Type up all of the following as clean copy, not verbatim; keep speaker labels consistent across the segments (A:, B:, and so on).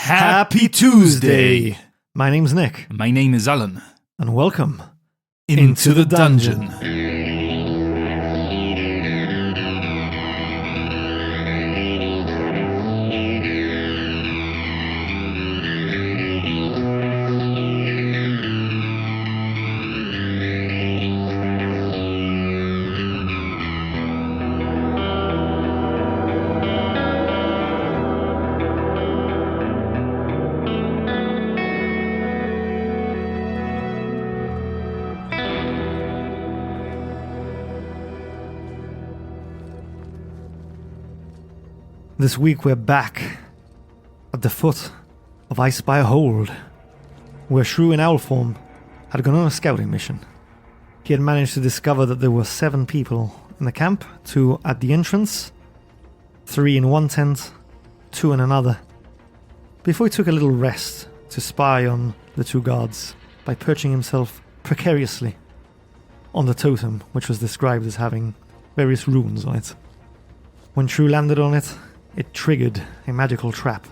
A: Happy Tuesday!
B: My name's Nick.
A: My name is Alan.
B: And welcome
A: Into the dungeon.
B: This week we're back at the foot of Icespire Hold, where Shrew in owl form had gone on a scouting mission. He had managed to discover that there were 7 people in the camp, 2 at the entrance, 3 in one tent, 2 in another, before he took a little rest to spy on the 2 guards by perching himself precariously on the totem, which was described as having various runes on it. When Shrew landed on it, it triggered a magical trap,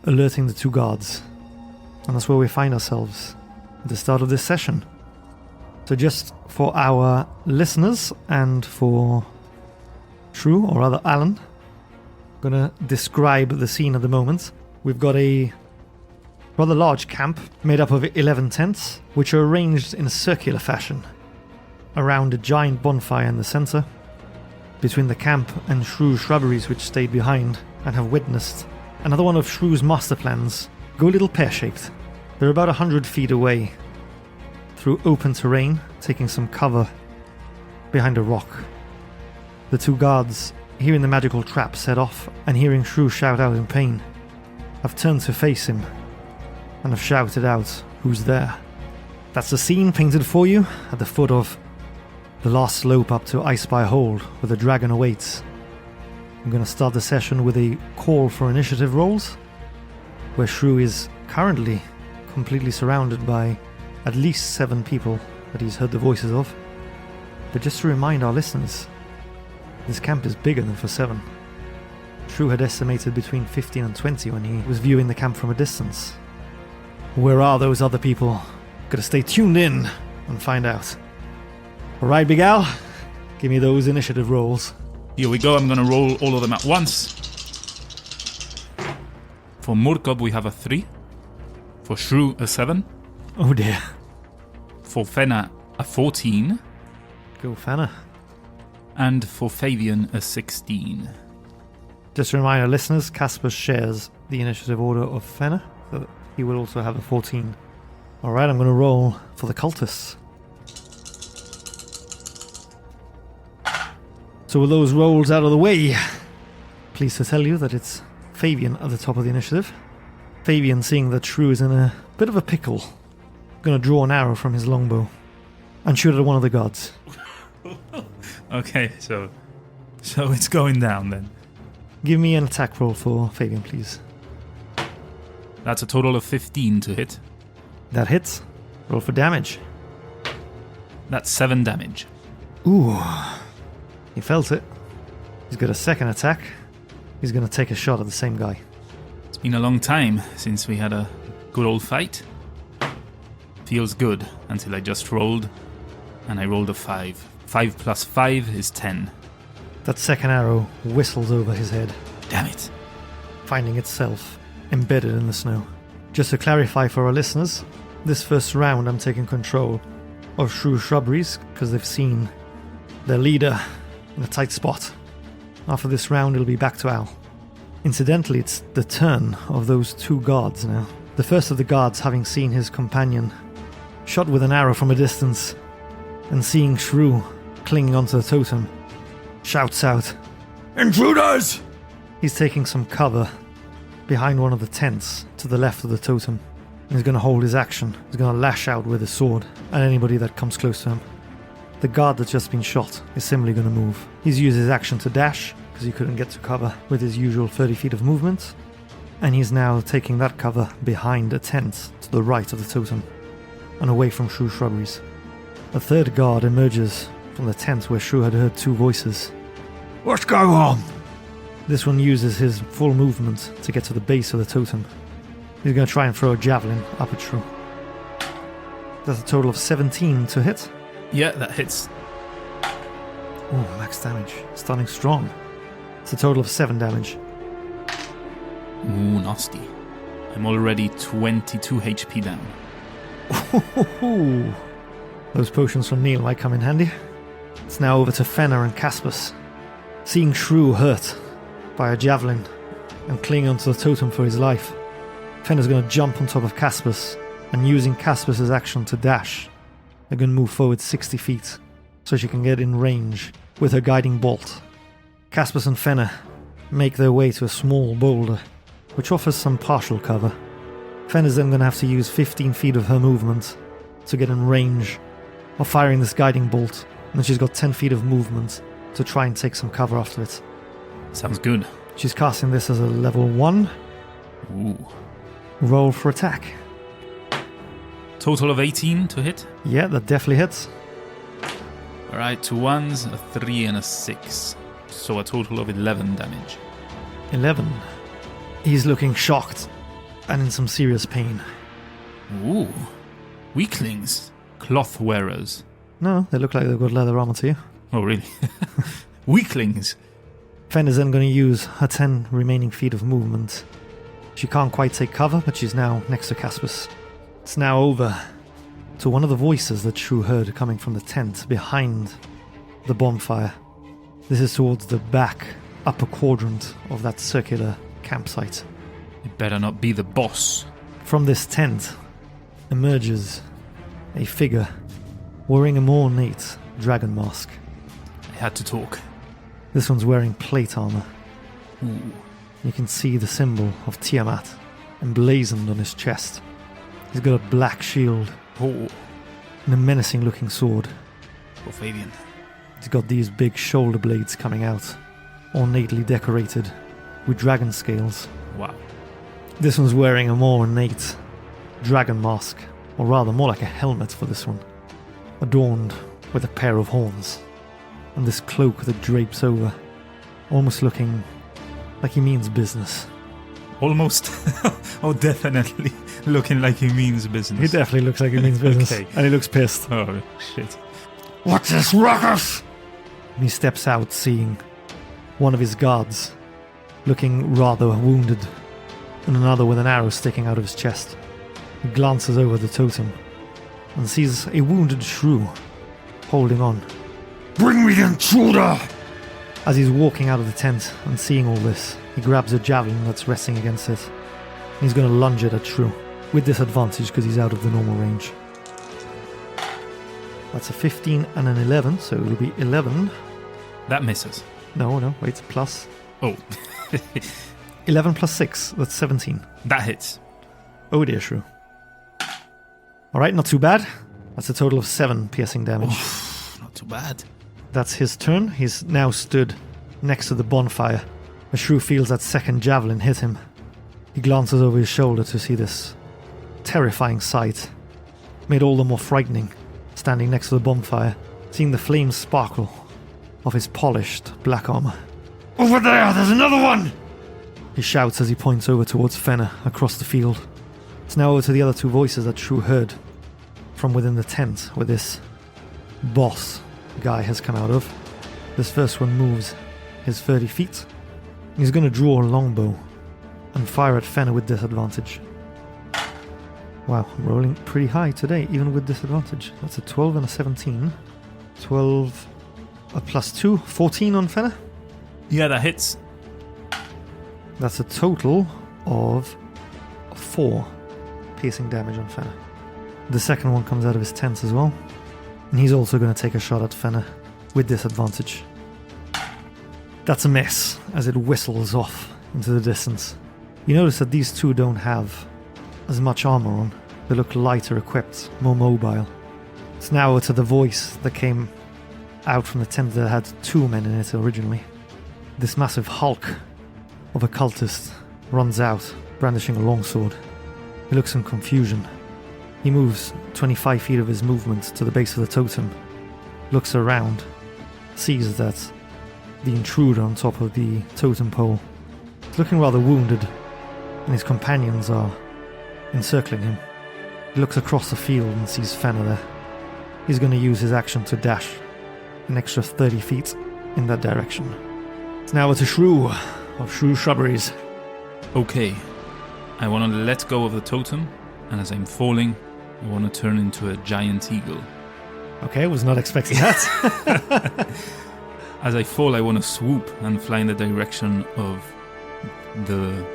B: alerting the 2 guards. And that's where we find ourselves at the start of this session. So just for our listeners and for Shrew, or rather Alan, I'm going to describe the scene at the moment. We've got a rather large camp made up of 11 tents, which are arranged in a circular fashion around a giant bonfire in the center. Between the camp and Shrew's Shrubberies, which stayed behind and have witnessed another one of Shrew's master plans go a little pear-shaped. They're about 100 feet away through open terrain, taking some cover behind a rock. The 2 guards, hearing the magical trap set off and hearing Shrew shout out in pain, have turned to face him and have shouted out, "Who's there?" That's the scene painted for you at the foot of the last slope up to Icespire Hold, where the dragon awaits. I'm going to start the session with a call for initiative rolls, where Shrew is currently completely surrounded by at least 7 people that he's heard the voices of. But just to remind our listeners, this camp is bigger than for 7. Shrew had estimated between 15 and 20 when he was viewing the camp from a distance. Where are those other people? Gotta stay tuned in and find out. Alright, Big Al, give me those initiative rolls.
A: Here we go, I'm going to roll all of them at once. For Murkob we have a 3. For Shrew a 7.
B: Oh dear.
A: For Fenna a 14.
B: Go Fenna.
A: And for Fabian a 16.
B: Just to remind our listeners, Casper shares the initiative order of Fenna, so that he will also have a 14. Alright, I'm going to roll for the cultists. So with those rolls out of the way, pleased to tell you that it's Fabian at the top of the initiative. Fabian, seeing that Shrew is in a bit of a pickle, going to draw an arrow from his longbow and shoot at one of the guards.
A: Okay, so it's going down then.
B: Give me an attack roll for Fabian, please.
A: That's a total of 15 to hit.
B: That hits. Roll for damage.
A: That's 7 damage.
B: Ooh. He felt it. He's got a second attack. He's going to take a shot at the same guy.
A: It's been a long time since we had a good old fight. Feels good until I just rolled, and I rolled a 5. 5 plus 5 is 10.
B: That second arrow whistles over his head.
A: Damn it.
B: Finding itself embedded in the snow. Just to clarify for our listeners, this first round I'm taking control of Shrew Shrubberies because they've seen their leader in a tight spot. After this round, it'll be back to Al. Incidentally, it's the turn of those 2 guards now. The first of the guards, having seen his companion shot with an arrow from a distance and seeing Shrew clinging onto the totem, shouts out, "Intruders!" He's taking some cover behind one of the tents to the left of the totem. He's going to hold his action. He's going to lash out with his sword at anybody that comes close to him. The guard that's just been shot is simply going to move. He's used his action to dash, because he couldn't get to cover with his usual 30 feet of movement, and he's now taking that cover behind a tent to the right of the totem, and away from Shrew Shrubberies. A third guard emerges from the tent where Shrew had heard 2 voices. "What's going on?" This one uses his full movement to get to the base of the totem, He's going to try and throw a javelin up at Shrew. That's a total of 17 to hit.
A: Yeah, that hits.
B: Oh, max damage. Starting strong. It's a total of 7 damage.
A: Ooh, nasty. I'm already 22 HP down.
B: Those potions from Neil might come in handy. It's now over to Fenner and Caspus. Seeing Shrew hurt by a javelin and clinging onto the totem for his life, Fenner's going to jump on top of Caspus, and using Caspus' action to dash, they're going to move forward 60 feet so she can get in range with her guiding bolt. Caspus and Fenner make their way to a small boulder, which offers some partial cover. Fenner's then going to have to use 15 feet of her movement to get in range of firing this guiding bolt, and then she's got 10 feet of movement to try and take some cover after it.
A: Sounds good.
B: She's casting this as a level 1.
A: Ooh.
B: Roll for attack.
A: Total of 18 to hit.
B: Yeah, that definitely hits.
A: Alright, 2 1s, a 3 and a 6. So a total of 11 damage.
B: 11. He's looking shocked and in some serious pain.
A: Ooh. Weaklings. Cloth wearers.
B: No, they look like they've got leather armor to you.
A: Oh, really? Weaklings.
B: Fen is then going to use her 10 remaining feet of movement. She can't quite take cover, but she's now next to Caspus. It's now over to one of the voices that Shrew heard coming from the tent behind the bonfire. This is towards the back upper quadrant of that circular campsite.
A: It better not be the boss.
B: From this tent emerges a figure wearing a more ornate dragon mask.
A: I had to talk.
B: This one's wearing plate armor.
A: Ooh.
B: You can see the symbol of Tiamat emblazoned on his chest. He's got a black shield
A: Oh.
B: and a menacing looking sword.
A: Oh, Fabian.
B: He's got these big shoulder blades coming out, ornately decorated with dragon scales.
A: Wow.
B: This one's wearing a more ornate dragon mask, or rather more like a helmet for this one, adorned with a pair of horns, and this cloak that drapes over, almost looking like he means business.
A: Almost. Oh, definitely. Looking like he means business.
B: He definitely looks like he means business.
A: Okay.
B: And he looks pissed.
A: Oh, shit.
B: What's this ruckus? And he steps out, seeing one of his guards looking rather wounded, and another with an arrow sticking out of his chest. He glances over the totem and sees a wounded Shrew holding on. Bring me the intruder! As he's walking out of the tent and seeing all this, he grabs a javelin that's resting against it. He's going to lunge it at Shrew, with disadvantage because he's out of the normal range. That's a 15 and an 11, so it'll be 11.
A: That misses.
B: No, wait, plus.
A: Oh.
B: 11 plus 6, that's 17.
A: That hits.
B: Oh dear, Shrew. Alright, not too bad. That's a total of 7 piercing damage.
A: Oof, not too bad.
B: That's his turn. He's now stood next to the bonfire. As Shrew feels that second javelin hit him, he glances over his shoulder to see this terrifying sight, made all the more frightening, standing next to the bonfire, seeing the flames sparkle of his polished black armor. Over there, there's another one! He shouts as he points over towards Fenner across the field. It's now over to the other 2 voices that Shrew heard from within the tent where this boss guy has come out of. This first one moves his 30 feet. He's going to draw a longbow and fire at Fenner with disadvantage. Wow, I'm rolling pretty high today, even with disadvantage. That's a 12 and a 17. 12 plus 2, 14 on Fenner.
A: Yeah, that hits.
B: That's a total of 4 piercing damage on Fenner. The second one comes out of his tent as well. And he's also going to take a shot at Fenner with disadvantage. That's a miss as it whistles off into the distance. You notice that these 2 don't have as much armor on. They look lighter equipped, more mobile. It's now over to the voice that came out from the tent that had 2 men in it originally. This massive hulk of a cultist runs out, brandishing a longsword. He looks in confusion. He moves 25 feet of his movement to the base of the totem, looks around, sees that the intruder on top of the totem pole is looking rather wounded, and his companions are encircling him. He looks across the field and sees Fenna there. He's going to use his action to dash an extra 30 feet in that direction. It's now to Shrew of Shrew Shrubberies.
A: Okay. I want to let go of the totem, and as I'm falling, I want to turn into a giant eagle.
B: Okay, was not expecting that.
A: As I fall, I want to swoop and fly in the direction of the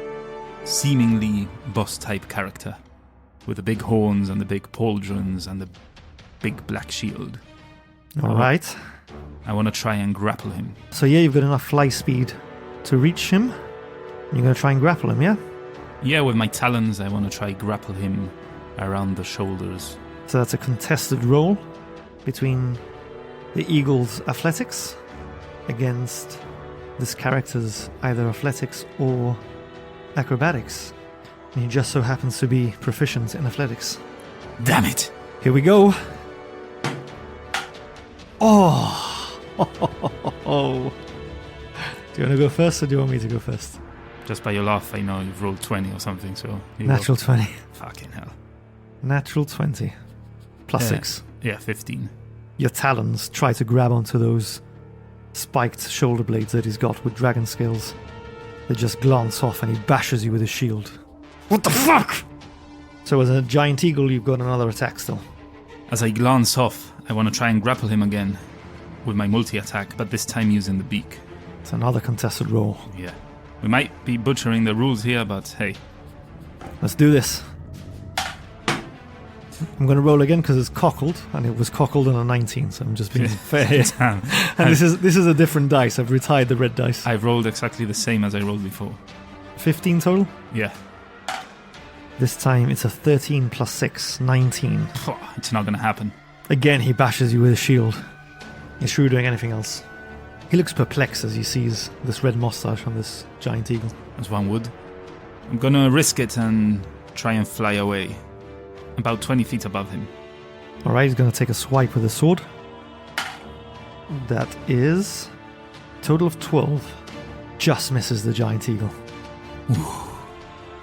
A: seemingly boss-type character with the big horns and the big pauldrons and the big black shield.
B: All right.
A: I want to try and grapple him.
B: So yeah, you've got enough fly speed to reach him. You're going to try and grapple him, yeah?
A: Yeah, with my talons, I want to try grapple him around the shoulders.
B: So that's a contested roll between the eagle's athletics against this character's either athletics or acrobatics. And he just so happens to be proficient in athletics.
A: Damn it!
B: Here we go. Oh! Do you want to go first or do you want me to go first?
A: Just by your laugh, I know you've rolled 20 or something, so...
B: Natural 20.
A: Fucking hell.
B: Natural 20. Plus 6.
A: Yeah, 15.
B: Your talons try to grab onto those spiked shoulder blades that he's got with dragon scales. They just glance off and he bashes you with his shield. What the fuck? So as a giant eagle, you've got another attack still.
A: As I glance off, I want to try and grapple him again with my multi-attack, but this time using the beak.
B: It's another contested roll.
A: Yeah. We might be butchering the rules here, but hey.
B: Let's do this. I'm going to roll again because it's cockled, and it was cockled on a 19, so I'm just being fair here.
A: Damn.
B: And this is a different dice. I've retired the red dice.
A: I've rolled exactly the same as I rolled before.
B: 15 total?
A: Yeah.
B: This time it's a 13 plus 6, 19.
A: It's not going to happen.
B: Again, he bashes you with a shield. Is Shrew doing anything else? He looks perplexed as he sees this red moustache on this giant eagle.
A: As one would. I'm going to risk it and try and fly away. About 20 feet above him.
B: Alright, he's going to take a swipe with his sword. That is a total of 12. Just misses the giant eagle.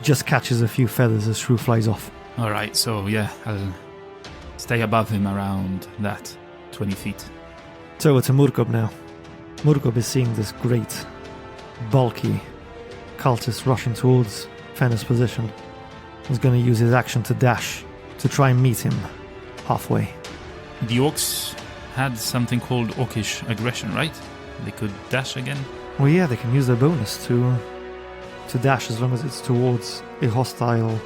B: Just catches a few feathers as Shrew flies off.
A: Alright, so yeah, I'll stay above him around that 20 feet.
B: So it's a Murkob now. Murkob is seeing this great, bulky cultist rushing towards Fenna's position. He's going to use his action to dash to try and meet him halfway.
A: The orcs had something called orcish aggression, right? They could dash again?
B: Well, yeah, they can use their bonus to dash as long as it's towards a hostile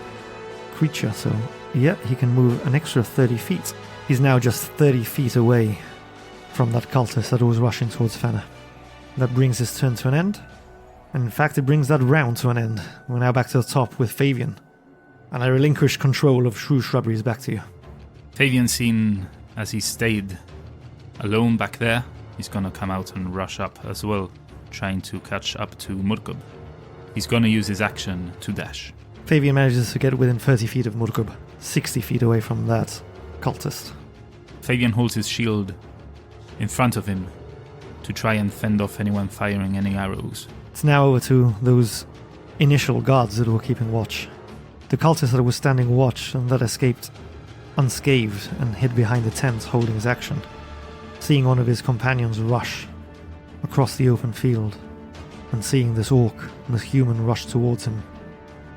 B: creature. So, yeah, he can move an extra 30 feet. He's now just 30 feet away from that cultist that was rushing towards Fenna. That brings his turn to an end. And in fact, it brings that round to an end. We're now back to the top with Fabian. And I relinquish control of Shrew Shrubberies back to you.
A: Fabian's seen as he stayed alone back there. He's going to come out and rush up as well, trying to catch up to Murkob. He's going to use his action to dash.
B: Fabian manages to get within 30 feet of Murkob, 60 feet away from that cultist.
A: Fabian holds his shield in front of him to try and fend off anyone firing any arrows.
B: It's now over to those initial guards that were keeping watch. The cultist that was standing watch and that escaped unscathed and hid behind the tent holding his action, seeing one of his companions rush across the open field and seeing this orc and this human rush towards him,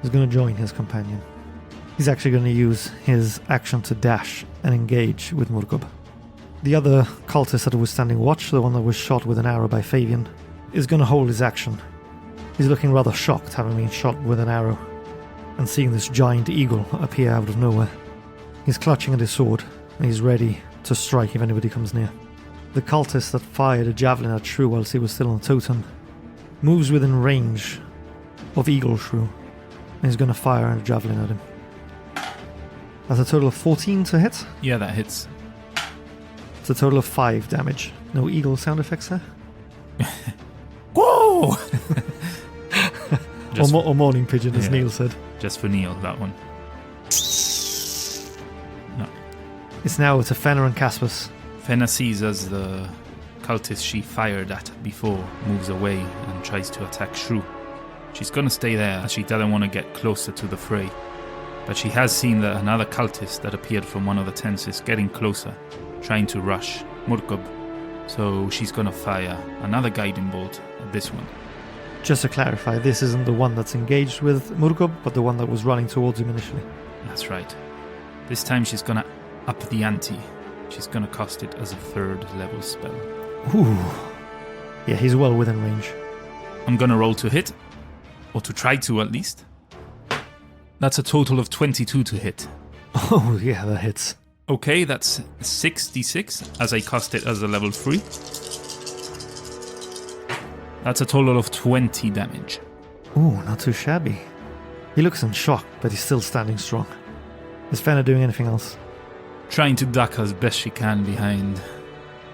B: is going to join his companion. He's actually going to use his action to dash and engage with Murkob. The other cultist that was standing watch, the one that was shot with an arrow by Fabian, is going to hold his action. He's looking rather shocked having been shot with an arrow and seeing this giant eagle appear out of nowhere. He's clutching at his sword and he's ready to strike if anybody comes near. The cultist that fired a javelin at Shrew whilst he was still on Totem moves within range of Eagle Shrew and he's going to fire a javelin at him. That's a total of 14 to hit.
A: Yeah, that hits.
B: It's a total of 5 damage. No eagle sound effects there?
A: Whoa!
B: or morning pigeon, as Neil said.
A: Just for Neil, that one. No.
B: It's now to Fenna and Caspus.
A: Fenna sees as the cultist she fired at before moves away and tries to attack Shrew. She's gonna stay there as she doesn't want to get closer to the fray. But she has seen that another cultist that appeared from one of the tents is getting closer, trying to rush Murkob. So she's gonna fire another guiding bolt at this one.
B: Just to clarify, this isn't the one that's engaged with Murkob, but the one that was running towards him initially.
A: That's right. This time she's gonna up the ante. She's gonna cast it as a 3rd level spell.
B: Ooh. Yeah, he's well within range.
A: I'm gonna roll to hit, or to try to at least. That's a total of 22 to hit.
B: Oh, yeah, that hits.
A: Okay, that's 6d6 as I cast it as a level 3. That's a total of 20 damage.
B: Ooh, not too shabby. He looks in shock, but he's still standing strong. Is Fenna doing anything else?
A: Trying to duck as best she can behind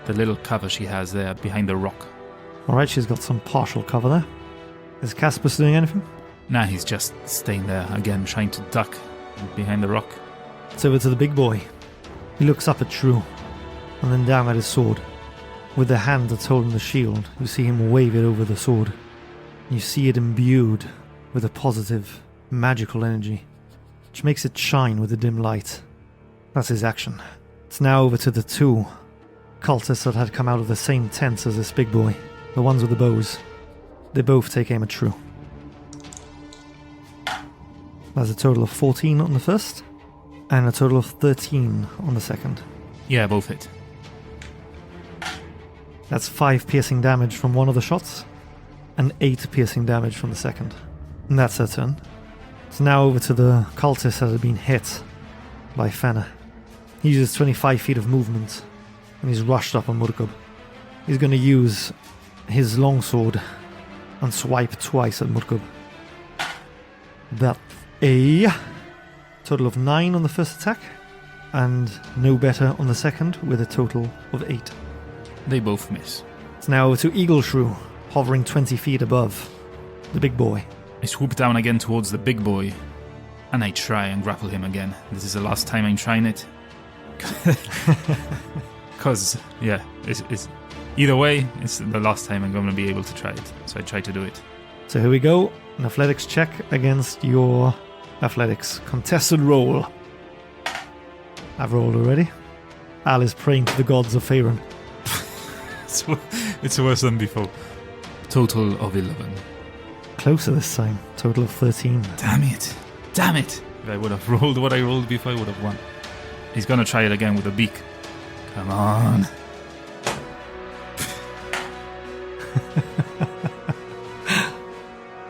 A: the little cover she has there, behind the rock.
B: Alright, she's got some partial cover there. Is Caspus doing anything?
A: Nah, he's just staying there again, trying to duck behind the rock.
B: It's over to the big boy. He looks up at Shrew, and then down at his sword. With the hand that's holding the shield, you see him wave it over the sword. You see it imbued with a positive, magical energy, which makes it shine with a dim light. That's his action. It's now over to the 2 cultists that had come out of the same tents as this big boy, the ones with the bows. They both take aim at Shrew. That's a total of 14 on the first, and a total of 13 on the second.
A: Yeah, both hit.
B: That's 5 piercing damage from one of the shots, and 8 piercing damage from the second. And that's her turn. It's now over to the cultist that had been hit by Fenna. He uses 25 feet of movement, and he's rushed up on Murkob. He's going to use his longsword and swipe twice at Murkob. That's a total of 9 on the first attack, and no better on the second, with a total of 8.
A: They both miss.
B: It's now over to Eagle Shrew, hovering 20 feet above the big boy.
A: I swoop down again towards the big boy, and I try and grapple him again. This is the last time I'm trying it. Because, yeah, it's either way, it's the last time I'm going to be able to try it. So I try to do it.
B: So here we go. An athletics check against your athletics. Contested roll. I've rolled already. Al is praying to the gods of Faerun.
A: It's worse than before. Total of 11.
B: Closer this time. Total of 13.
A: Damn it. Damn it. If I would have rolled what I rolled before, I would have won. He's going to try it again with a beak. Come on.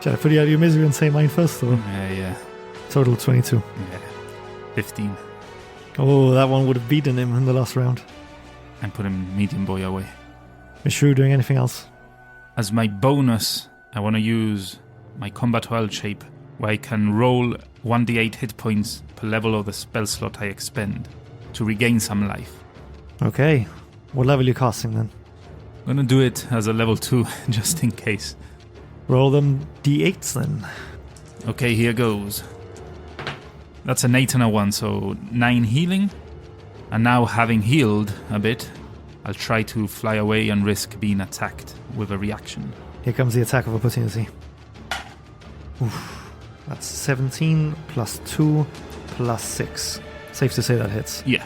B: Shall I put you out of your misery and say mine first, though?
A: Yeah.
B: Total of 22.
A: Yeah. 15.
B: Oh, that one would have beaten him in the last round.
A: And put him medium boy away.
B: Is Shrew doing anything else?
A: As my bonus, I want to use my combat wild shape, where I can roll 1d8 hit points per level of the spell slot I expend to regain some life.
B: Okay. What level are you casting then?
A: I'm going to do it as a level 2, just in case.
B: Roll them d8s then.
A: Okay, here goes. That's an 8 and a 1, so 9 healing. And now, having healed a bit, I'll try to fly away and risk being attacked with a reaction.
B: Here comes the attack of opportunity. Oof. That's 17 plus 2 plus 6. Safe to say that hits.
A: Yeah.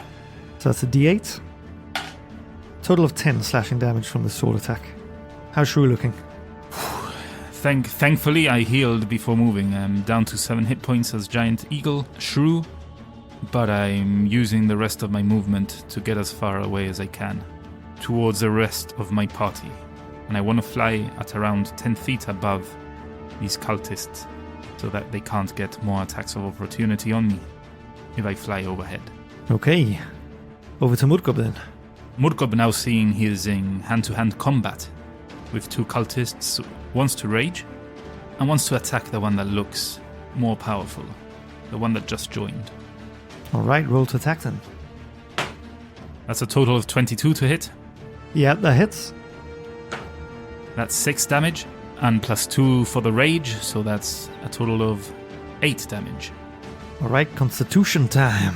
B: So that's a d8. Total of 10 slashing damage from the sword attack. How's Shrew looking?
A: Thankfully, I healed before moving. I'm down to 7 hit points as Giant Eagle Shrew, but I'm using the rest of my movement to get as far away as I can towards the rest of my party. And I want to fly at around 10 feet above these cultists so that they can't get more attacks of opportunity on me if I fly overhead.
B: Okay. Over to Murkob then.
A: Murkob, now seeing he is in hand-to-hand combat with 2 cultists, wants to rage and wants to attack the one that looks more powerful, the one that just joined.
B: Alright, roll to attack then.
A: That's a total of 22 to hit.
B: Yeah, that hits.
A: That's 6 damage, and plus 2 for the rage, so that's a total of 8 damage.
B: Alright, Constitution time.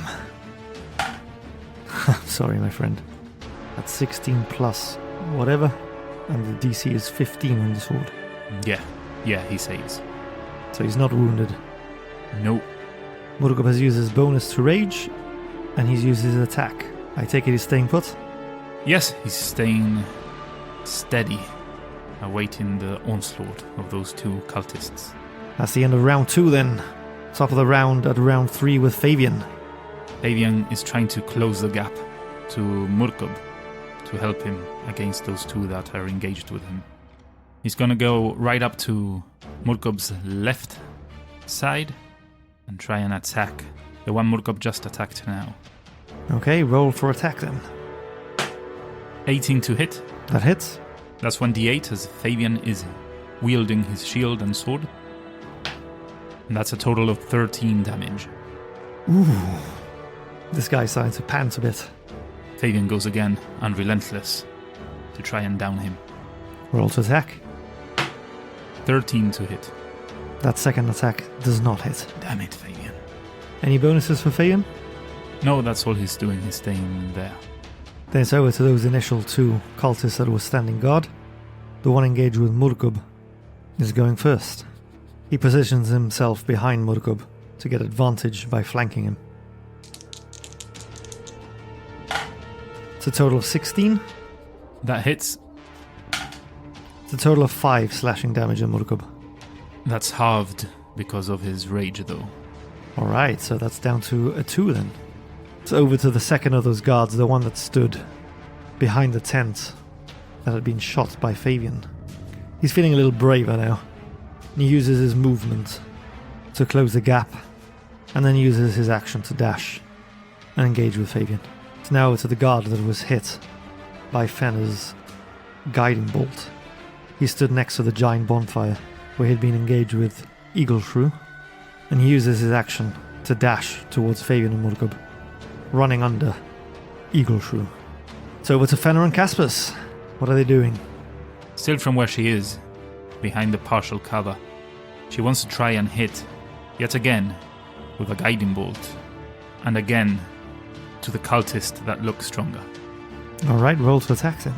B: Sorry, my friend. That's 16 plus whatever, and the DC is 15 on the sword.
A: Yeah, he saves.
B: So he's not wounded.
A: Nope.
B: Murkub has used his bonus to rage, and he's used his attack. I take it he's staying put?
A: Yes, he's staying steady, awaiting the onslaught of those two cultists.
B: That's the end of round 2 then. Top of the round at round 3 with Fabian.
A: Fabian is trying to close the gap to Murkub to help him against those two that are engaged with him. He's gonna go right up to Murkub's left side and try and attack the one Murkub just attacked now.
B: Okay, roll for attack then.
A: 18 to hit.
B: That hits.
A: That's 1d8 as Fabian is wielding his shield and sword. And that's a total of 13 damage.
B: Ooh. This guy's starting to pant a bit.
A: Fabian goes again, unrelentless, to try and down him.
B: Roll to attack.
A: 13 to hit.
B: That second attack does not hit.
A: Damn it, Fabian.
B: Any bonuses for Fabian?
A: No, that's all he's doing. He's staying there.
B: Then it's over to those initial 2 cultists that were standing guard. The one engaged with Murkub is going first. He positions himself behind Murkub to get advantage by flanking him. It's a total of 16.
A: That hits.
B: It's a total of 5 slashing damage on Murkub.
A: That's halved because of his rage, though.
B: Alright, so that's down to a 2 then. It's over to the second of those guards, the one that stood behind the tent that had been shot by Fabian. He's feeling a little braver now. He uses his movement to close the gap, and then uses his action to dash and engage with Fabian. It's now over to the guard that was hit by Fenner's guiding bolt. He stood next to the giant bonfire where he'd been engaged with Eagle Shrew, and he uses his action to dash towards Fabian and Murkub, running under Eagle Shrew. It's over to Fenner and Caspus. What are they doing?
A: Still from where she is, behind the partial cover. She wants to try and hit, yet again, with a guiding bolt, and again, to the cultist that looks stronger.
B: Alright, roll to attack then.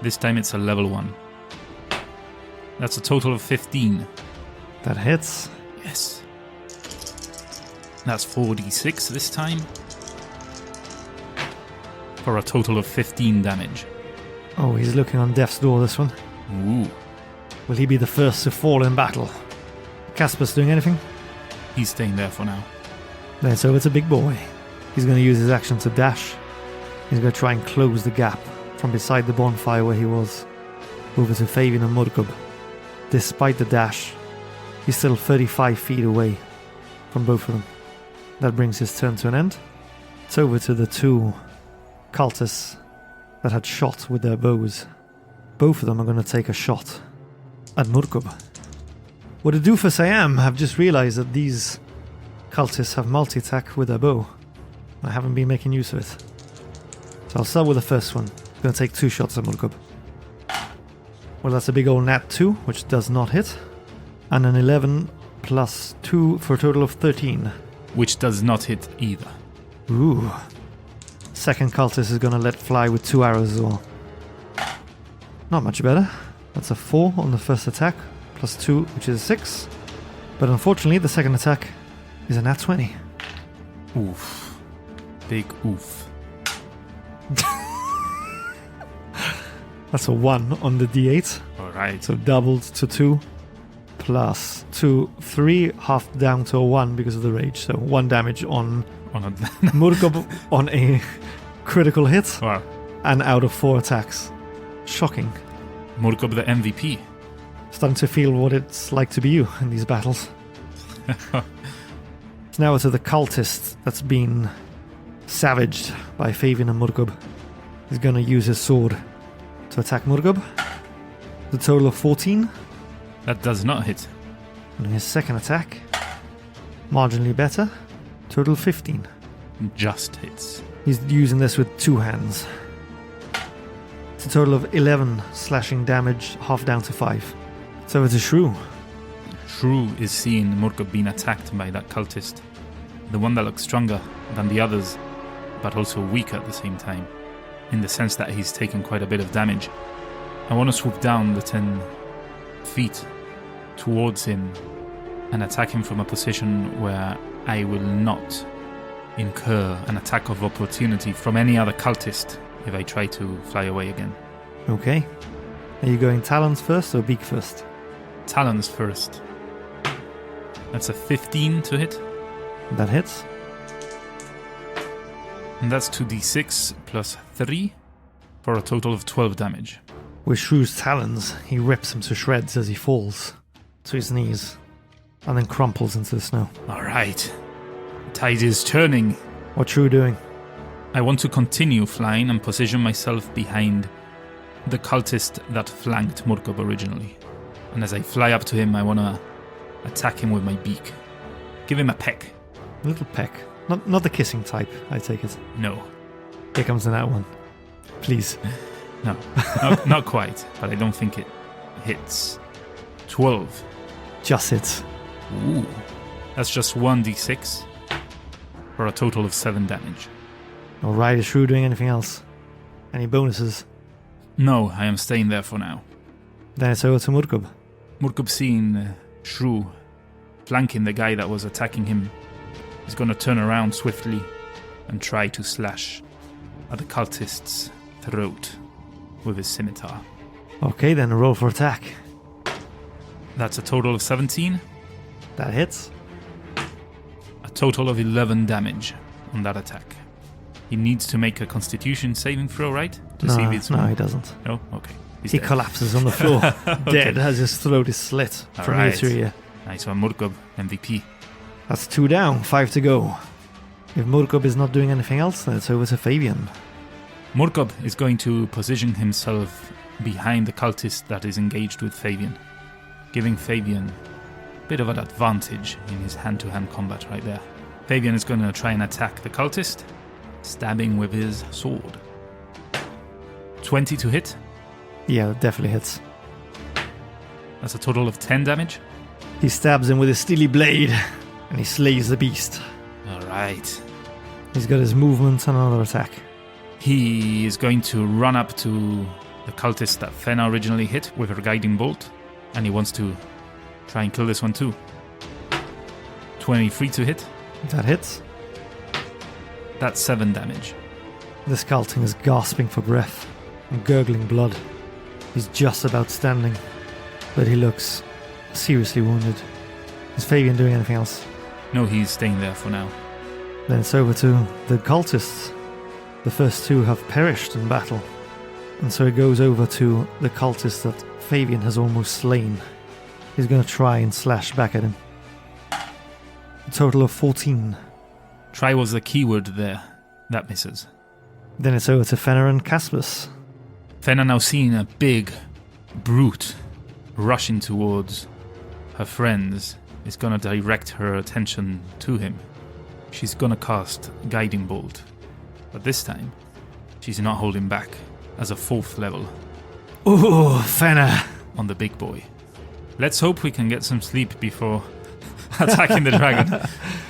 A: This time it's a level 1. That's a total of 15.
B: That hits.
A: Yes. That's 4d6 this time, for a total of 15 damage.
B: Oh, he's looking on death's door, this one.
A: Ooh.
B: Will he be the first to fall in battle? Caspus doing anything?
A: He's staying there for now.
B: Then it's over to Big Boy. He's going to use his action to dash. He's going to try and close the gap from beside the bonfire where he was over to Fabian and Murkub. Despite the dash, he's still 35 feet away from both of them. That brings his turn to an end. It's over to the 2 cultists that had shot with their bows. Both of them are going to take a shot at Murkub. What the doofus I am, have just realised that these cultists have multi-attack with their bow. I haven't been making use of it. So I'll start with the first one. I'm going to take 2 shots at Murkub. Well, that's a big old nat 2, which does not hit. And an 11 plus 2 for a total of 13.
A: Which does not hit either.
B: Ooh. Second cultist is going to let fly with 2 arrows as well. Not much better. That's a 4 on the first attack, plus 2, which is a 6. But unfortunately, the second attack is a nat 20.
A: Oof. Big oof.
B: That's a 1 on the d8.
A: Alright.
B: So doubled to 2, plus 2, 3, half down to a 1 because of the rage. So 1 damage on Murkub on a critical hit.
A: Wow.
B: And out of 4 attacks. Shocking.
A: Murkub the MVP.
B: Starting to feel what it's like to be you in these battles. It's now to the cultist that's been savaged by Fabian and Murkub. He's going to use his sword to attack Murkub. The total of 14.
A: That does not hit.
B: And his second attack, marginally better. Total 15.
A: Just hits.
B: He's using this with 2 hands. It's a total of 11 slashing damage, half down to 5. It's over to Shrew.
A: Shrew is seeing Murkub being attacked by that cultist. The one that looks stronger than the others, but also weaker at the same time, in the sense that he's taken quite a bit of damage. I want to swoop down the 10 feet towards him and attack him from a position where I will not incur an attack of opportunity from any other cultist if I try to fly away again.
B: Okay. Are you going talons first or beak first?
A: Talons first. That's a 15 to hit.
B: That hits.
A: And that's 2d6 plus 3 for a total of 12 damage.
B: With Shrew's talons, he rips him to shreds as he falls to his knees and then crumples into the snow.
A: Alright. The tide is turning.
B: What's Shrew doing?
A: I want to continue flying and position myself behind the cultist that flanked Murkob originally. And as I fly up to him, I want to attack him with my beak. Give him a peck.
B: A little peck. Not the kissing type, I take it.
A: No.
B: Here comes the that one. Please.
A: No, not quite, but I don't think it hits. 12.
B: Just hits.
A: Ooh. That's just 1d6 for a total of 7 damage.
B: Alright, is Shrew doing anything else? Any bonuses?
A: No, I am staying there for now.
B: Then it's over to Murkob.
A: Murkob seeing Shrew flanking the guy that was attacking him is going to turn around swiftly and try to slash at the cultist's throat with his scimitar.
B: Okay, then roll for attack.
A: That's a total of 17.
B: That hits.
A: A total of 11 damage on that attack. He needs to make a constitution saving throw, right? To see if it's
B: no, he doesn't.
A: No? Okay. He's
B: He
A: dead.
B: collapses on the floor,
A: Okay.
B: dead as his throat is slit from ear
A: Alright.
B: to ear.
A: Nice one, Murkob, MVP.
B: That's 2 down, 5 to go. If Murkob is not doing anything else, then it's over to Fabian.
A: Murkob is going to position himself behind the cultist that is engaged with Fabian, giving Fabian a bit of an advantage in his hand-to-hand combat right there. Fabian is going to try and attack the cultist, stabbing with his sword. 20 to hit.
B: Yeah, that definitely hits.
A: That's a total of 10 damage.
B: He stabs him with his steely blade, and he slays the beast.
A: Alright.
B: He's got his movement and another attack.
A: He is going to run up to the cultist that Fenna originally hit with her guiding bolt, and he wants to try and kill this one too. 23 to hit.
B: That hits.
A: That's 7 damage.
B: This Culting is gasping for breath and gurgling blood. He's just about standing, but he looks seriously wounded. Is Fabian doing anything else?
A: No, he's staying there for now.
B: Then it's over to the cultists. The first two have perished in battle, and so it goes over to the cultist that Fabian has almost slain. He's going to try and slash back at him. A total of 14.
A: Try was the keyword there. That misses.
B: Then it's over to Fenner and Caspus.
A: Fenna, now seeing a big brute rushing towards her friends, is going to direct her attention to him. She's going to cast Guiding Bolt. But this time, she's not holding back as a 4th level
B: Ooh, Fenner!
A: on the big boy. Let's hope we can get some sleep before attacking the dragon.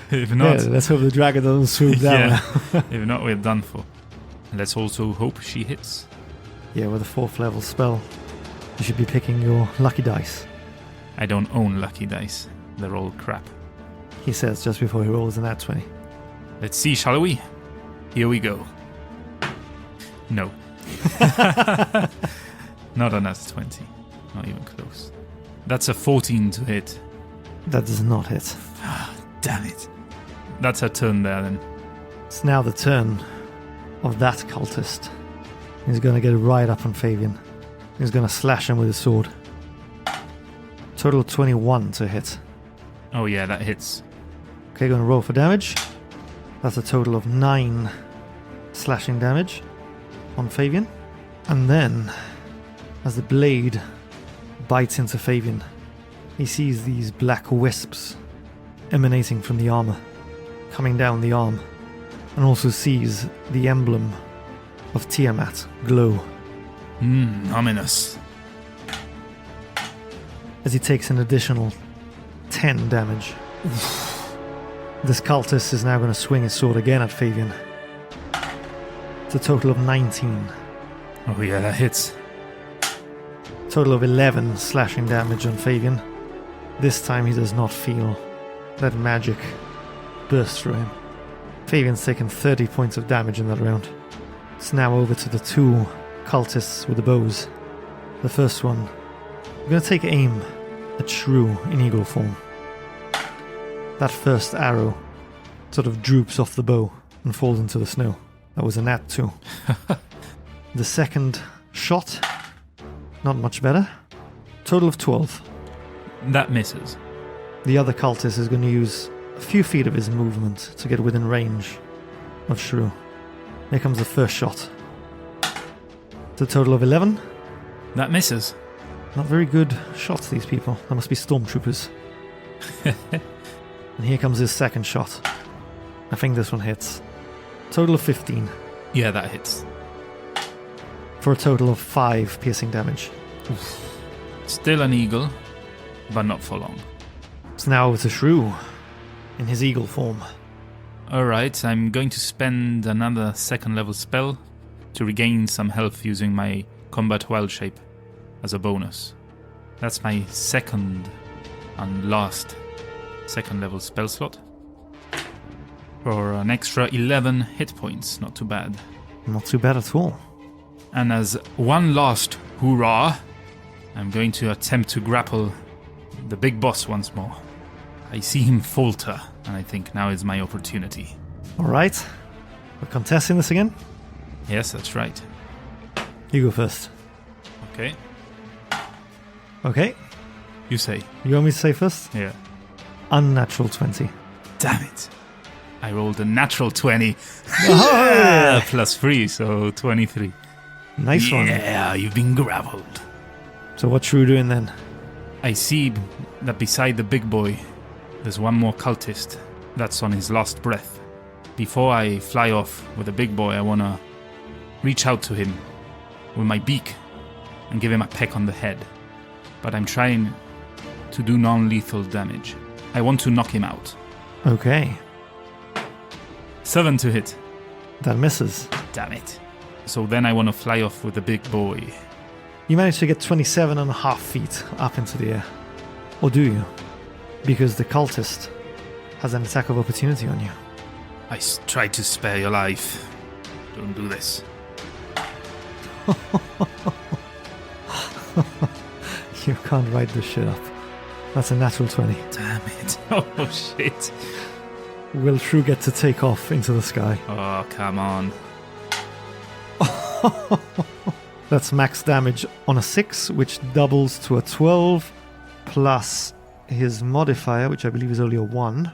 A: If not,
B: Yeah, let's hope the dragon doesn't swoop down.
A: yeah, if not, we're done for. Let's also hope she hits.
B: Yeah, with a 4th level spell, you should be picking your lucky dice,
A: I don't own lucky dice. They're all crap.
B: he says just before he rolls an nat 20.
A: Let's see, shall we? Here we go. No. Not a nat 20. Not even close. That's a 14 to hit.
B: That does not hit.
A: Damn it. That's her turn there then.
B: It's now the turn of that cultist. He's going to get right up on Fabian. He's going to slash him with his sword. Total of 21 to hit.
A: Oh yeah, that hits.
B: Okay, going to roll for damage. That's a total of 9 slashing damage on Fabian. And then, as the blade bites into Fabian, he sees these black wisps emanating from the armor, coming down the arm, and also sees the emblem of Tiamat glow
A: Ominous.
B: as he takes an additional 10 damage. This cultist is now going to swing his sword again at Fabian. It's a total of 19.
A: Oh yeah, that hits.
B: Total of 11 slashing damage on Fabian. This time he does not feel that magic burst through him. Fabian's taken 30 points of damage in that round. It's now over to the 2 cultists with the bows. The first one, I'm going to take aim at Shrew in eagle form. That first arrow sort of droops off the bow and falls into the snow. That was a nat 2. The second shot, not much better. Total of 12.
A: That misses.
B: The other cultist is going to use a few feet of his movement to get within range of Shrew. Here comes the first shot. It's a total of 11.
A: That misses.
B: Not very good shots, these people. That must be stormtroopers. And here comes his second shot. I think this one hits. Total of 15.
A: Yeah, that hits.
B: For a total of 5 piercing damage.
A: Still an eagle, but not for long.
B: It's now over to Shrew in his eagle form.
A: Alright, I'm going to spend another 2nd level spell to regain some health using my Combat Wild Shape as a bonus. That's my 2nd and last 2nd level spell slot. For an extra 11 hit points, not too bad.
B: Not too bad at all.
A: And as one last hurrah, I'm going to attempt to grapple the big boss once more. I see him falter, and I think now is my opportunity.
B: Alright. We're contesting this again?
A: Yes, that's right.
B: You go first.
A: Okay.
B: Okay.
A: You say.
B: You want me to say first?
A: Yeah.
B: Unnatural 20.
A: Damn it. I rolled a natural 20.
B: Oh!
A: Plus 3, so 23.
B: Nice one.
A: Yeah, you've been grappled.
B: So what's Shrew doing then?
A: I see that beside the big boy, there's one more cultist that's on his last breath. Before I fly off with the big boy, I want to reach out to him with my beak and give him a peck on the head. But I'm trying to do non-lethal damage. I want to knock him out.
B: Okay.
A: 7 to hit.
B: That misses.
A: Damn it. So then I want to fly off with the big boy.
B: You managed to get 27.5 feet up into the air. Or do you? Because the cultist has an attack of opportunity on you.
A: I tried to spare your life. Don't do this.
B: You can't write this shit up. That's a natural 20.
A: Damn it. Oh, shit.
B: Will Shrew get to take off into the sky?
A: Oh, come on.
B: That's max damage on a 6, which doubles to a 12, plus his modifier, which I believe is only a 1.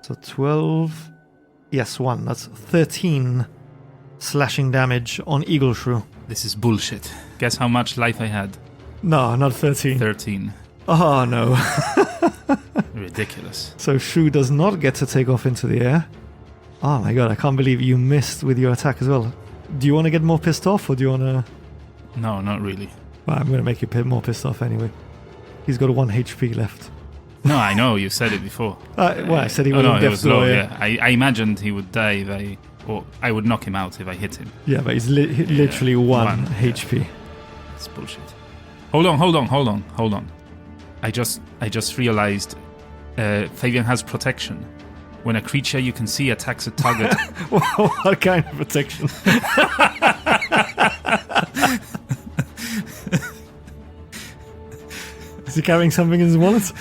B: So 12... Yes, 1. That's 13 slashing damage on Eagle Shrew.
A: This is bullshit. Guess how much life I had?
B: No, not 13.
A: 13.
B: Oh, no.
A: Ridiculous.
B: So Shrew does not get to take off into the air. Oh my god, I can't believe you missed with your attack as well. Do you want to get more pissed off, or do you want to...
A: No, not really.
B: Well, I'm going to make you more pissed off anyway. He's got 1 HP left.
A: No, I know, you said it before.
B: Well, I said he was
A: no,
B: death
A: it was low,
B: blow,
A: yeah. I imagined he would die if or I would knock him out if I hit him.
B: Yeah, but he's literally 1 HP.
A: It's bullshit. Hold on. I just realized Fabian has protection. When a creature you can see attacks a target...
B: What kind of protection? Is he carrying something in his wallet?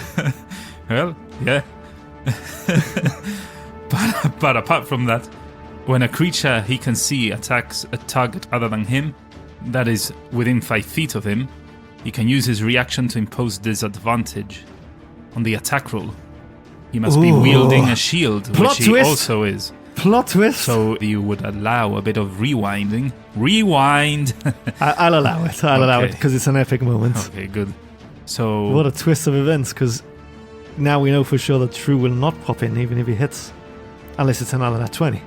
A: Well, yeah. but apart from that, when a creature he can see attacks a target other than him, that is within 5 feet of him, he can use his reaction to impose disadvantage on the attack roll. He must be wielding a shield,
B: Plot
A: which he
B: twist.
A: also is.
B: Plot twist.
A: So you would allow a bit of rewinding. Rewind!
B: I'll allow it. I'll allow it because it's an epic moment.
A: Okay, good. So...
B: What a twist of events, because now we know for sure that Shrew will not pop in even if he hits. Unless it's another nat 20.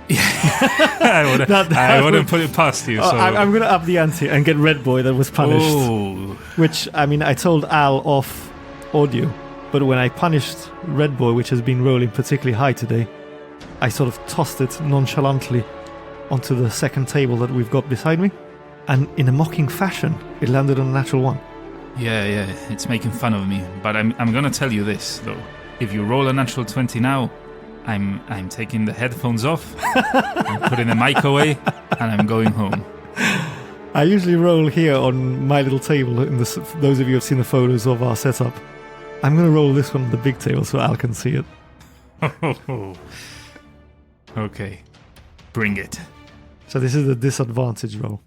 A: I wouldn't put it past you. So.
B: I'm going to up the ante and get Red Boy that was punished.
A: Oh.
B: Which, I mean, I told Al off audio, but when I punished Red Boy, which has been rolling particularly high today, I sort of tossed it nonchalantly onto the second table that we've got beside me, and in a mocking fashion, it landed on a natural 1.
A: Yeah, it's making fun of me. But I'm gonna tell you this though. If you roll a natural 20 now, I'm taking the headphones off, I'm putting the mic away, and I'm going home.
B: I usually roll here on my little table. Those of you who have seen the photos of our setup, I'm going to roll this one on the big table so Al can see it.
A: Okay, bring it.
B: So this is the disadvantage roll.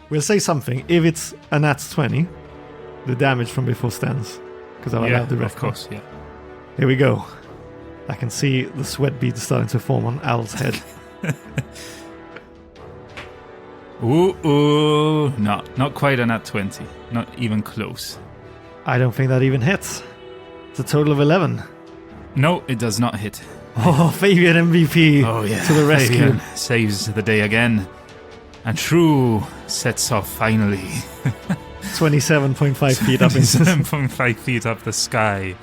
B: We'll say something. If it's a nat 20, the damage from before stands. Because I've allowed the ref.
A: Of course, yeah.
B: Here we go. I can see the sweat beads starting to form on Al's head.
A: Ooh, no, not quite a nat 20. Not even close.
B: I don't think that even hits. It's a total of 11.
A: No, it does not hit.
B: Oh, Fabian MVP to the rescue.
A: Fabian saves the day again. And Shrew sets off finally.
B: 27.5 feet up.
A: 7.5 feet up the sky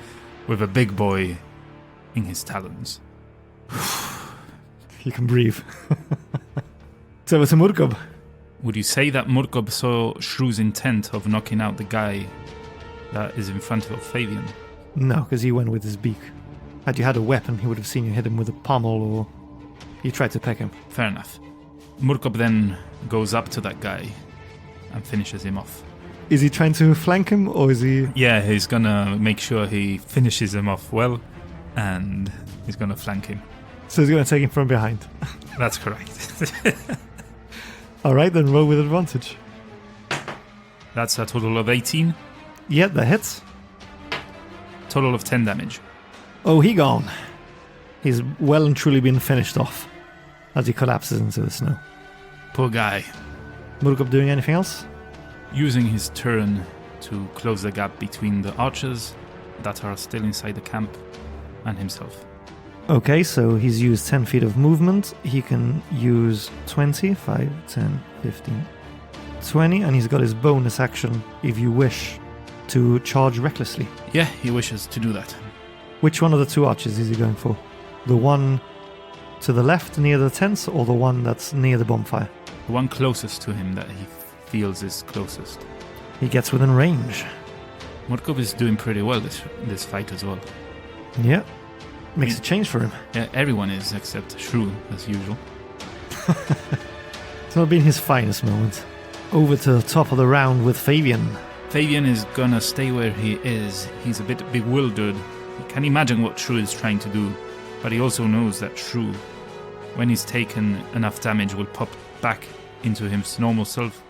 A: with a big boy in his talons.
B: He can breathe. It's over to Murkob.
A: Would you say that Murkob saw Shrew's intent of knocking out the guy that is in front of Fabian?
B: No, because he went with his beak. Had you had a weapon, he would have seen you hit him with a pommel, or he tried to peck him.
A: Fair enough. Murkob then goes up to that guy and finishes him off.
B: Is he trying to flank him, or is he...
A: Yeah, he's gonna make sure he finishes him off well, and he's gonna flank him.
B: So he's going to take him from behind.
A: That's correct.
B: Alright, then roll with advantage.
A: That's a total of 18.
B: Yeah, that hits.
A: Total of 10 damage.
B: Oh, he gone. He's well and truly been finished off as he collapses into the snow.
A: Poor guy.
B: Murkob doing anything else?
A: Using his turn to close the gap between the archers that are still inside the camp and himself.
B: Okay, so he's used 10 feet of movement. He can use 20, 5, 10, 15, 20, and he's got his bonus action, if you wish, to charge recklessly.
A: Yeah, he wishes to do that.
B: Which one of the two archers is he going for? The one to the left near the tents, or the one that's near the bonfire?
A: The one closest to him that he feels is closest.
B: He gets within range.
A: Murkob is doing pretty well this fight as well.
B: Yeah. Makes a change for him.
A: Yeah, everyone is except Shrew, as usual.
B: It's not been his finest moment. Over to the top of the round with Fabian.
A: Fabian is gonna stay where he is. He's a bit bewildered. He can imagine what Shrew is trying to do, but he also knows that Shrew, when he's taken enough damage, will pop back into his normal self.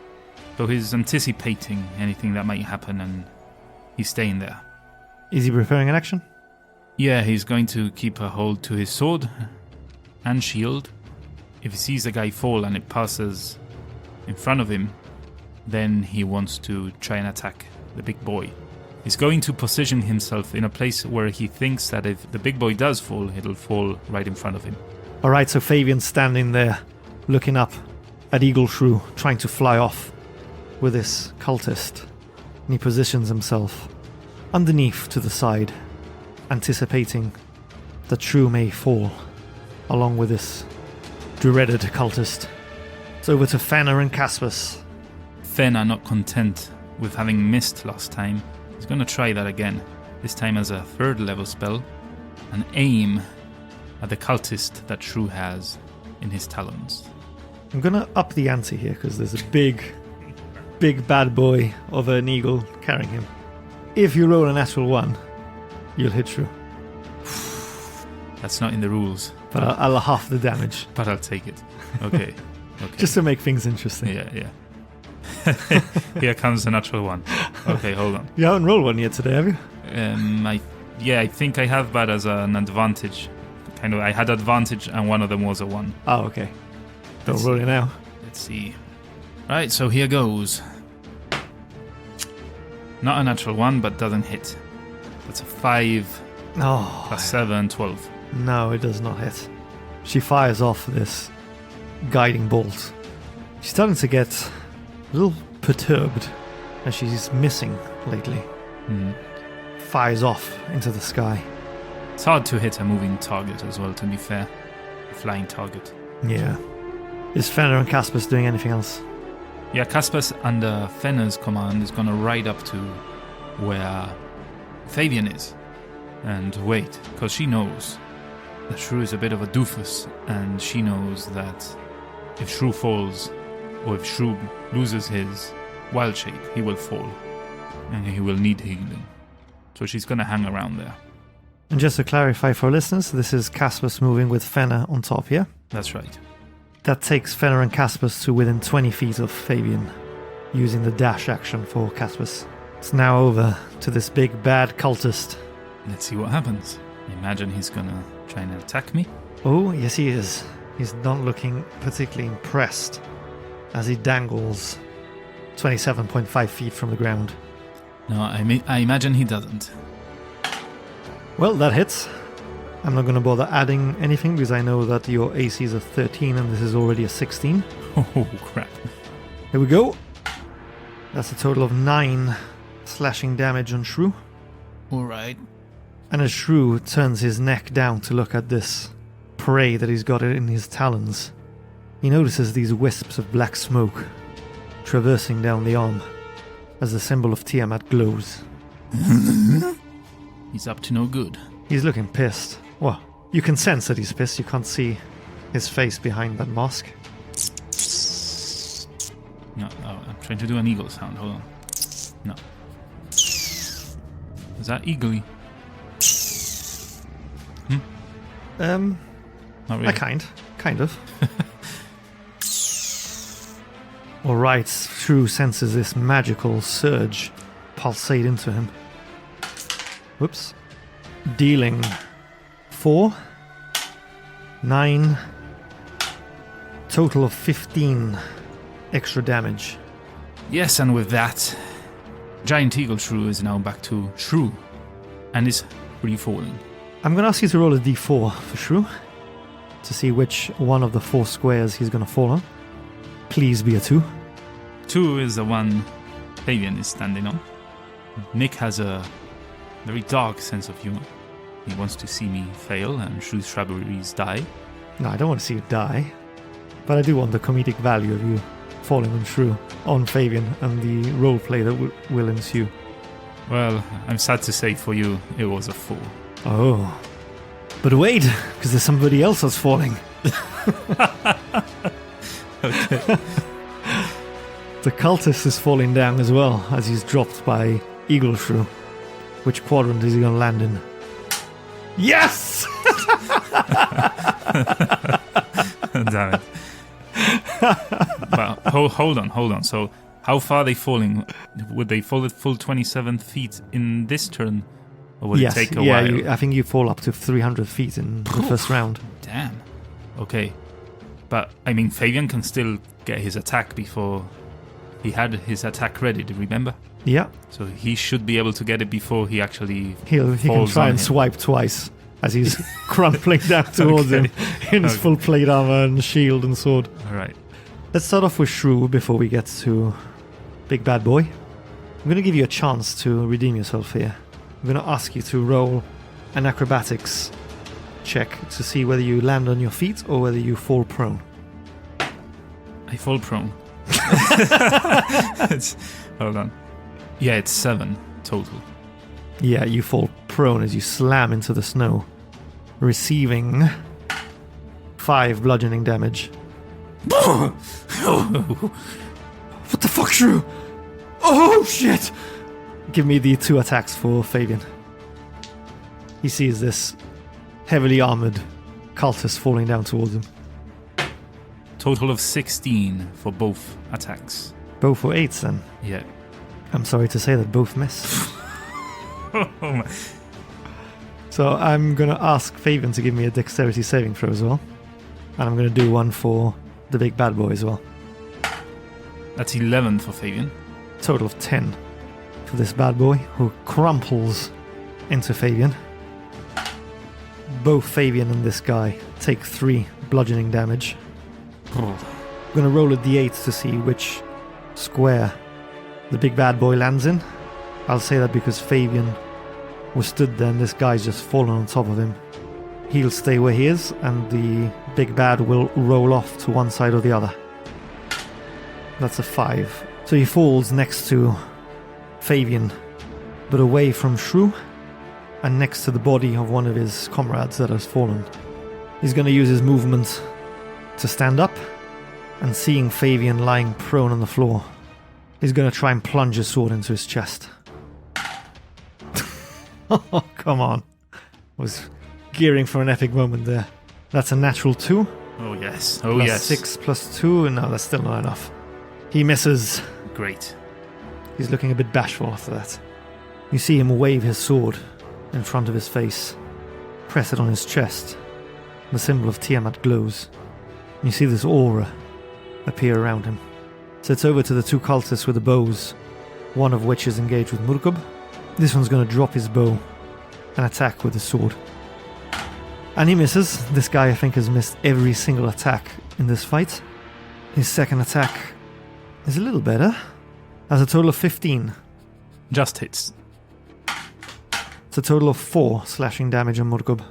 A: So he's anticipating anything that might happen, and he's staying there.
B: Is he preparing an action?
A: Yeah, he's going to keep a hold to his sword and shield. If he sees a guy fall and it passes in front of him, then he wants to try and attack the big boy. He's going to position himself in a place where he thinks that if the big boy does fall, it'll fall right in front of him.
B: Alright, so Fabian's standing there, looking up at Eagle Shrew, trying to fly off with this cultist. And he positions himself underneath to the side, anticipating that Shrew may fall along with this dreaded cultist. It's over to Fenner and Caspus.
A: Fenner, not content with having missed last time, is going to try that again, this time as a 3rd level spell, and aim at the cultist that Shrew has in his talons.
B: I'm going to up the ante here because there's a big bad boy of an eagle carrying him. If you roll a natural 1, you'll hit Shrew.
A: That's not in the rules.
B: But I'll half the damage.
A: But I'll take it. Okay.
B: Just to make things interesting.
A: Yeah. Here comes the natural 1. Okay, hold on.
B: You haven't rolled one yet today, have you?
A: I think I have, but as an advantage. I had advantage and one of them was a 1.
B: Oh, okay. Don't roll it now.
A: Let's see. Right, so here goes. Not a natural 1, but doesn't hit. That's a 5 plus 7, 12.
B: No, it does not hit. She fires off this guiding bolt. She's starting to get a little perturbed as she's missing lately. Fires off into the sky.
A: It's hard to hit a moving target as well, to be fair. A flying target.
B: Yeah. Is Fenner and Caspus doing anything else?
A: Yeah, Caspus under Fenner's command is going to ride up to where Fabian is. And wait, because she knows that Shrew is a bit of a doofus, and she knows that if Shrew falls, or if Shrew loses his wild shape, he will fall, and he will need healing. So she's going to hang around there.
B: And just to clarify for listeners, this is Caspus moving with Fenner on top here.
A: That's right.
B: That takes Fenner and Caspus to within 20 feet of Fabian, using the dash action for Caspus. It's now over to this big bad cultist.
A: Let's see what happens. I imagine he's going to try and attack me.
B: Oh, yes he is. He's not looking particularly impressed as he dangles 27.5 feet from the ground.
A: No, I imagine he doesn't.
B: Well, that hits. I'm not going to bother adding anything because I know that your AC is a 13 and this is already a 16.
A: Oh, crap.
B: Here we go. That's a total of 9 slashing damage on Shrew.
A: All right.
B: And as Shrew turns his neck down to look at this prey that he's got in his talons, he notices these wisps of black smoke traversing down the arm as the symbol of Tiamat glows.
A: He's up to no good.
B: He's looking pissed. Well, you can sense that he's pissed. You can't see his face behind that mask.
A: No, I'm trying to do an eagle sound. Hold on. No. Is that eagly? Not really.
B: Kind of. Alright, Shrew senses this magical surge pulsate into him. Whoops. Dealing 4, 9, total of 15 extra damage.
A: Yes, and with that, Giant Eagle Shrew is now back to Shrew and is free-falling.
B: I'm going to ask you to roll a d4 for Shrew to see which one of the 4 squares he's going to fall on. Please be a 2.
A: 2 is the one Fabian is standing on. Nick has a very dark sense of humor. He wants to see me fail and Shrew's Shrubberies die.
B: No, I don't want to see you die. But I do want the comedic value of you falling on Shrew, on Fabian, and the roleplay that will ensue.
A: Well, I'm sad to say for you, it was a 4.
B: Oh. But wait, because there's somebody else that's falling.
A: Okay.
B: The cultist is falling down as well, as he's dropped by Eagle Shrew. Which quadrant is he going to land in? Yes!
A: Damn it. But hold on. So, how far are they falling? Would they fall at full 27 feet in this turn? Or would it take a while?
B: I think you fall up to 300 feet in the first round.
A: Damn. Okay. But, I mean, Fabian can still get his attack before... He had his attack ready, do you remember?
B: Yeah.
A: So he should be able to get it before he actually
B: He can try and swipe twice as he's crumpling down towards him in his full plate armor and shield and sword.
A: All right.
B: Let's start off with Shrew before we get to Big Bad Boy. I'm going to give you a chance to redeem yourself here. I'm going to ask you to roll an acrobatics check to see whether you land on your feet or whether you fall prone.
A: I fall prone. Hold on. Yeah, it's 7 total.
B: Yeah, you fall prone as you slam into the snow, receiving 5 bludgeoning damage. What the fuck, Shrew? Oh, shit! Give me the 2 attacks for Fabian. He sees this heavily armored cultist falling down towards him.
A: Total of 16 for both attacks.
B: Both were 8s then.
A: Yeah.
B: I'm sorry to say that both miss.
A: Oh my.
B: So I'm going to ask Fabian to give me a dexterity saving throw as well. And I'm going to do one for the big bad boy as well.
A: That's 11 for Fabian.
B: Total of 10 for this bad boy, who crumples into Fabian. Both Fabian and this guy take 3 bludgeoning damage. I'm going to roll a d8 to see which square the big bad boy lands in. I'll say that because Fabian was stood there and this guy's just fallen on top of him. He'll stay where he is and the big bad will roll off to one side or the other. That's a 5. So he falls next to Fabian but away from Shrew and next to the body of one of his comrades that has fallen. He's going to use his movement to stand up, and seeing Fabian lying prone on the floor, he's going to try and plunge his sword into his chest. Oh, come on. I was gearing for an epic moment there. That's a natural 2.
A: Oh, yes.
B: Plus 6 plus 2. No, that's still not enough. He misses.
A: Great.
B: He's looking a bit bashful after that. You see him wave his sword in front of his face, press it on his chest. The symbol of Tiamat glows. You see this aura appear around him. So it's over to the 2 cultists with the bows, one of which is engaged with Murkub. This one's going to drop his bow and attack with his sword. And he misses. This guy, I think, has missed every single attack in this fight. His second attack is a little better. Has a total of 15.
A: Just hits.
B: It's a total of 4 slashing damage on Murkub.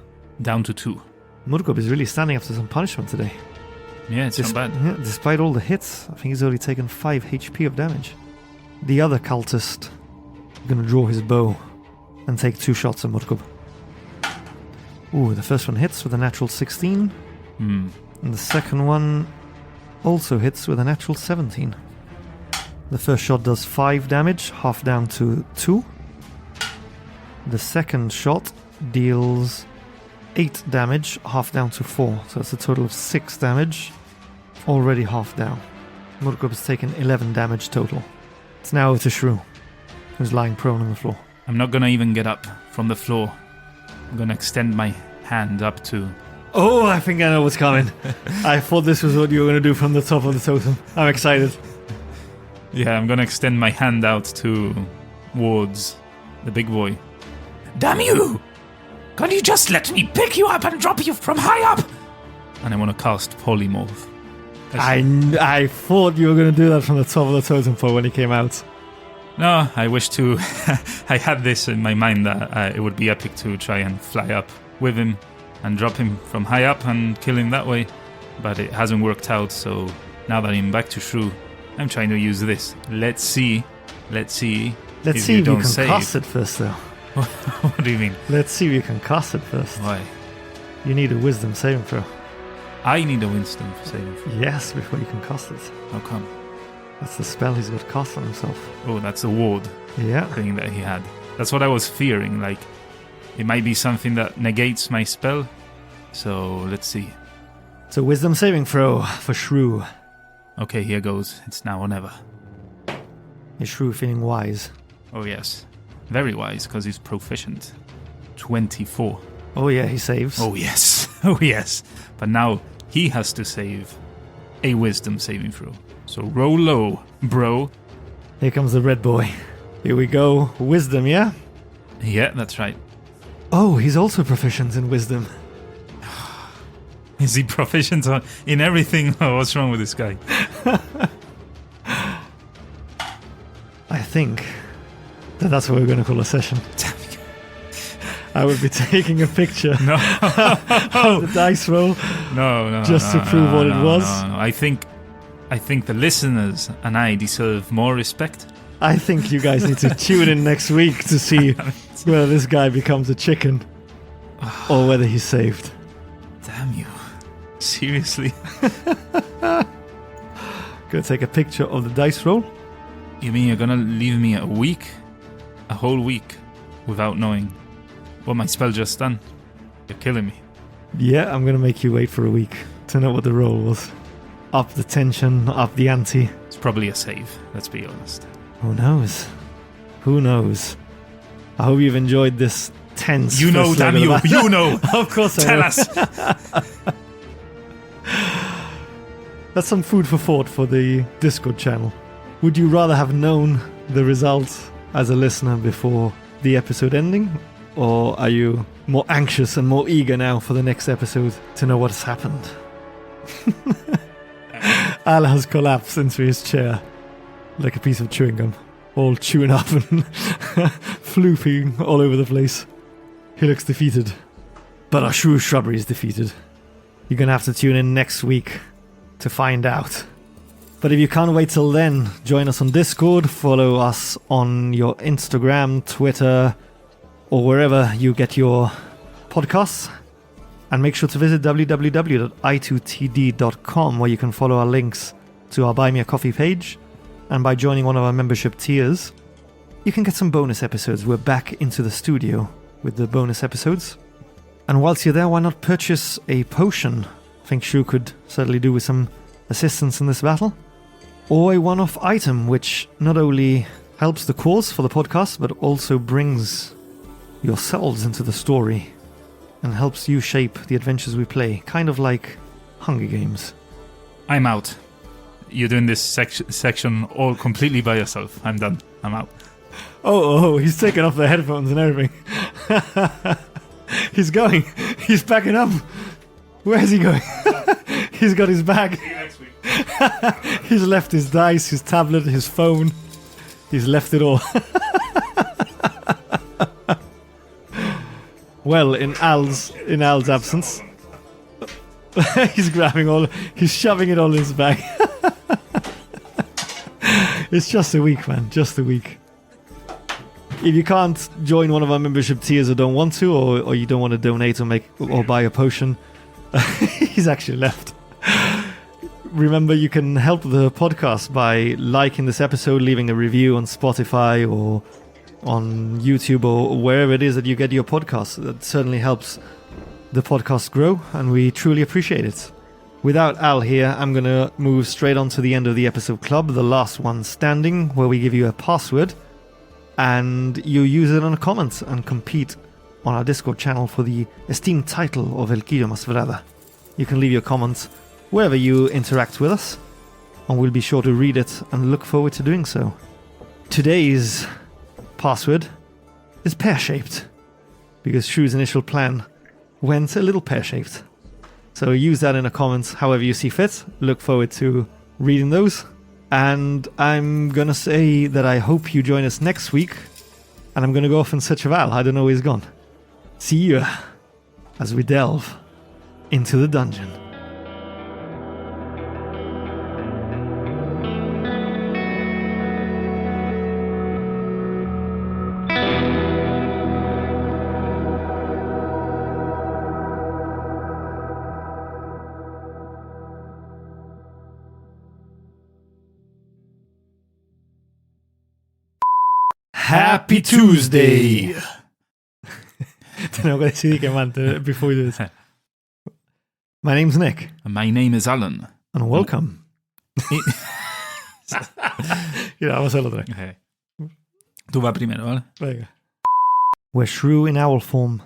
A: Down to 2.
B: Murkub is really standing up to some punishment today.
A: Yeah, it's not bad.
B: Yeah, despite all the hits, I think he's only taken 5 HP of damage. The other cultist is going to draw his bow and take 2 shots at Murkub. Ooh, the first one hits with a natural 16. And the second one also hits with a natural 17. The first shot does 5 damage, half down to 2. The second shot deals 8 damage, half down to 4. So it's a total of 6 damage, already half down. Murkub's taken 11 damage total. It's now to Shrew, who's lying prone on the floor.
A: I'm not going to even get up from the floor. I'm going to extend my hand up to...
B: Oh, I think I know what's coming. I thought this was what you were going to do from the top of the totem. I'm excited.
A: Yeah, I'm going to extend my hand out towards the big boy. Damn you! Can't you just let me pick you up and drop you from high up? And I want to cast Polymorph.
B: I thought you were going to do that from the top of the totem pole when he came out.
A: No, I wish to... I had this in my mind that it would be epic to try and fly up with him and drop him from high up and kill him that way. But it hasn't worked out, so now that I'm back to Shrew, I'm trying to use this. Let's see if you
B: can cast it first, though.
A: What do you mean?
B: Let's see if you can cast it first.
A: Why?
B: You need a wisdom saving throw.
A: I need a wisdom saving throw?
B: Yes, before you can cast it.
A: How come?
B: That's the spell he's got to cast on himself.
A: Oh, that's a ward thing that he had. That's what I was fearing. Like, it might be something that negates my spell. So, let's see.
B: It's a wisdom saving throw for Shrew.
A: Okay, here goes. It's now or never.
B: Is Shrew feeling wise?
A: Oh, yes. Very wise, because he's proficient. 24.
B: Oh, yeah, he saves.
A: Oh, yes. Oh, yes. But now he has to save a wisdom saving throw. So roll low, bro.
B: Here comes the red boy. Here we go. Wisdom, yeah?
A: Yeah, that's right.
B: Oh, he's also proficient in wisdom.
A: Is he proficient in everything? Oh, what's wrong with this guy?
B: I think that's what we're going to call a session. I would be taking a picture of the dice roll just to prove what it was.
A: No. I think the listeners and I deserve more respect.
B: I think you guys need to tune in next week to see whether this guy becomes a chicken or whether he's saved.
A: Damn you. Seriously?
B: Gonna take a picture of the dice roll.
A: You mean you're gonna leave me a week? A whole week without knowing what my spell just done? You're killing me.
B: Yeah, I'm gonna make you wait for a week to know what the roll was. Up the tension, up the ante.
A: It's probably a save, let's be honest.
B: Who knows? Who knows? I hope you've enjoyed this tense.
A: You know, damn you! You know!
B: Of course I
A: Tell
B: know.
A: us!
B: That's some food for thought for the Discord channel. Would you rather have known the results as a listener before the episode ending? Or are you more anxious and more eager now for the next episode to know what's happened? Al has collapsed into his chair like a piece of chewing gum, all chewing up and flooping all over the place. He looks defeated. But our Shrubberies is defeated. You're going to have to tune in next week to find out But if you can't wait till then, join us on Discord, follow us on your Instagram, Twitter, or wherever you get your podcasts. And make sure to visit www.i2td.com, where you can follow our links to our Buy Me a Coffee page. And by joining one of our membership tiers, you can get some bonus episodes. We're back into the studio with the bonus episodes. And whilst you're there, why not purchase a potion? I think Shrew could certainly do with some assistance in this battle. Or a one-off item, which not only helps the cause for the podcast, but also brings yourselves into the story and helps you shape the adventures we play, kind of like Hunger Games.
A: I'm out. You're doing this section all completely by yourself. I'm done. I'm out.
B: Oh, he's taking off the headphones and everything. He's going. He's packing up. Where is he going? He's got his bag.
A: See you next week.
B: He's left his dice, his tablet, his phone. He's left it all. Well, in Al's absence, he's shoving it all in his bag. It's just a week, man. Just a week. If you can't join one of our membership tiers or don't want to, or you don't want to donate or buy a potion, he's actually left. Remember, you can help the podcast by liking this episode, leaving a review on Spotify or on YouTube or wherever it is that you get your podcasts. That certainly helps the podcast grow, and we truly appreciate it. Without Al here, I'm going to move straight on to the end of the episode club, the last one standing, where we give you a password, and you use it on a comment and compete on our Discord channel for the esteemed title of El Quillo Masvrada. You can leave your comments wherever you interact with us, and we'll be sure to read it and look forward to doing so. Today's password is pear-shaped, because Shrew's initial plan went a little pear-shaped. So use that in the comments however you see fit. Look forward to reading those. And I'm going to say that I hope you join us next week, and I'm going to go off in search of Al. I don't know where he's gone. See you as we delve into the dungeon. Happy Tuesday! Tengo que decidir que antes before we do this. My name's Nick.
A: And my name is Alan.
B: And welcome. Vamos a hacerlo otra vez.
A: Okay. Tú va primero, ¿vale?
B: Venga. Where Shrew in owl form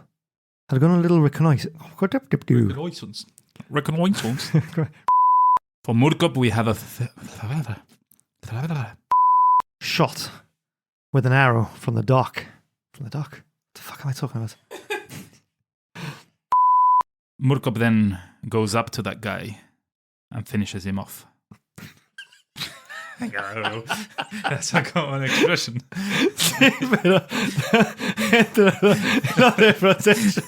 B: had gone a little reconnaissance.
A: Reconnaissance. For Murkup, we have a
B: shot with an arrow from the dock. From the dock? What the fuck am I talking about?
A: Murkup then goes up to that guy and finishes him off. That's a common expression.
B: Sí, pero no de protección.